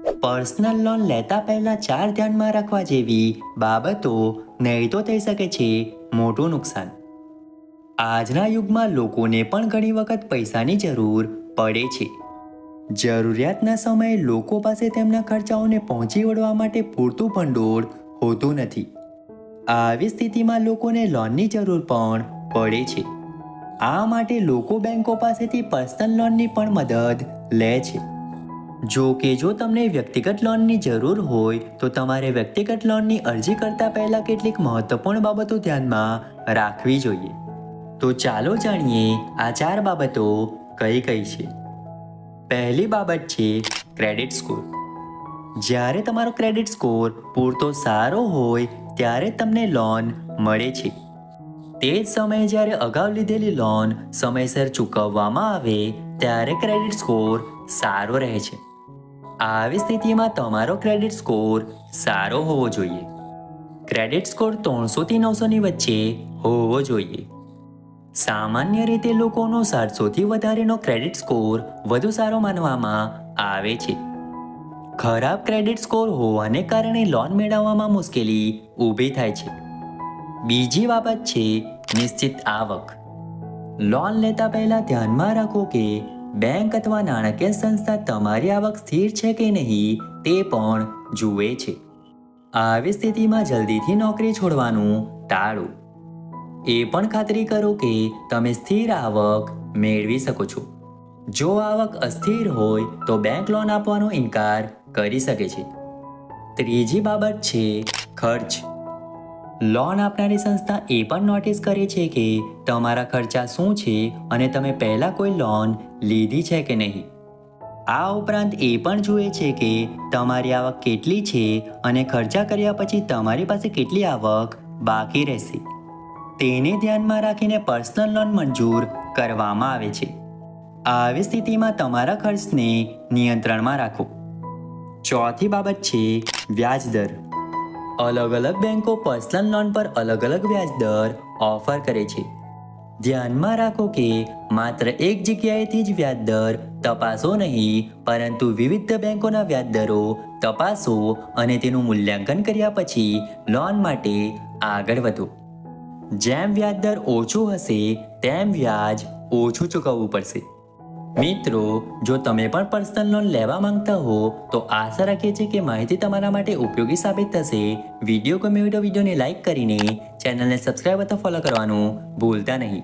Personal loan લેતા પહેલા 4 ધ્યાનમાં રાખવા જેવી બાબતો, નહીં તો થઈ શકે છે મોટું નુકસાન. આજના યુગમાં લોકોને પણ ઘણી વખત પૈસાની જરૂર પડે છે. જરૂરિયાતના સમયે લોકો પાસે તેમના ખર્ચાઓને પહોંચી વળવા માટે પૂરતું ભંડોળ હોતું નથી. આવી સ્થિતિમાં લોકોને લોનની જરૂર પણ પડે છે. આ માટે લોકો બેંકો પાસેથી પર્સનલ લોનની પણ મદદ લે છે. જો કે જો તમને વ્યક્તિગત લોનની જરૂર હોય તો તમારે વ્યક્તિગત લોનની અરજી કરતા પહેલા કેટલીક મહત્વપૂર્ણ બાબતો ધ્યાનમાં રાખવી જોઈએ. તો ચાલો જાણીએ આ 4 બાબતો કઈ કઈ છે. પહેલી બાબત છે ક્રેડિટ સ્કોર. જ્યારે તમારો ક્રેડિટ સ્કોર પૂરતો સારો હોય ત્યારે તમને લોન મળે છે. તે જ સમયે જ્યારે અગાઉ લીધેલી લોન સમયસર ચૂકવવામાં આવે ત્યારે ક્રેડિટ સ્કોર સારો રહે છે. આવી સ્થિતિમાં તમારો ક્રેડિટ સ્કોર સારો હોવો જોઈએ. ક્રેડિટ સ્કોર 300 થી 900 ની વચ્ચે હોવો જોઈએ. સામાન્ય રીતે લોકોનો 700 થી વધારેનો ક્રેડિટ સ્કોર વધુ સારો માનવામાં આવે છે. ખરાબ ક્રેડિટ સ્કોર હોવાને કારણે લોન મેળવવામાં મુશ્કેલી ઊભી થાય છે. બીજી બાબત છે નિશ્ચિત આવક. લોન લેતા પહેલા ધ્યાનમાં રાખો કે બેંક અથવા નાણાકીય સંસ્થા તમારી આવક સ્થિર છે કે નહીં તે પણ જુએ છે. આવી સ્થિતિમાં જલ્દીથી નોકરી છોડવાનું ટાળો. એ પણ ખાતરી કરો કે તમે સ્થિર આવક મેળવી શકો છો. જો આવક અસ્થિર હોય તો બેંક લોન આપવાનો ઇનકાર કરી શકે છે. ત્રીજી બાબત છે ખર્ચ. લોન આપનારી સંસ્થા એ પણ નોટિસ કરે છે કે તમારા ખર્ચા શું છે અને તમે પહેલાં કોઈ લોન લીધી છે કે નહીં. આ ઉપરાંત એ પણ જુએ છે કે તમારી આવક કેટલી છે અને ખર્ચા કર્યા પછી તમારી પાસે કેટલી આવક બાકી રહેશે. તેને ધ્યાનમાં રાખીને પર્સનલ લોન મંજૂર કરવામાં આવે છે. આવી સ્થિતિમાં તમારા ખર્ચને નિયંત્રણમાં રાખો. ચોથી બાબત છે વ્યાજ દર. અલગ અલગ બેંકો પર્સનલ લોન પર અલગ અલગ વ્યાજ દર ઓફર કરે છે. ધ્યાનમાં રાખો કે માત્ર એક જગ્યાએથી જ વ્યાજ દર તપાસો નહીં, પરંતુ વિવિધ બેંકોના વ્યાજ દરો તપાસો અને તેનું મૂલ્યાંકન કર્યા પછી લોન માટે આગળ વધો. જેમ વ્યાજ દર ઓછું હશે તેમ વ્યાજ ઓછું ચૂકવવું પડશે. મિત્રો, જો તમે પણ પર્સનલ લોન લેવા માંગતા હો તો આશા રાખીએ છીએ કે માહિતી તમારા માટે ઉપયોગી સાબિત થશે. વિડીયો ગમ્યો હોય તો વિડીયોને લાઇક કરીને ચેનલને સબસ્ક્રાઇબ અથવા ફોલો કરવાનું ભૂલતા નહીં.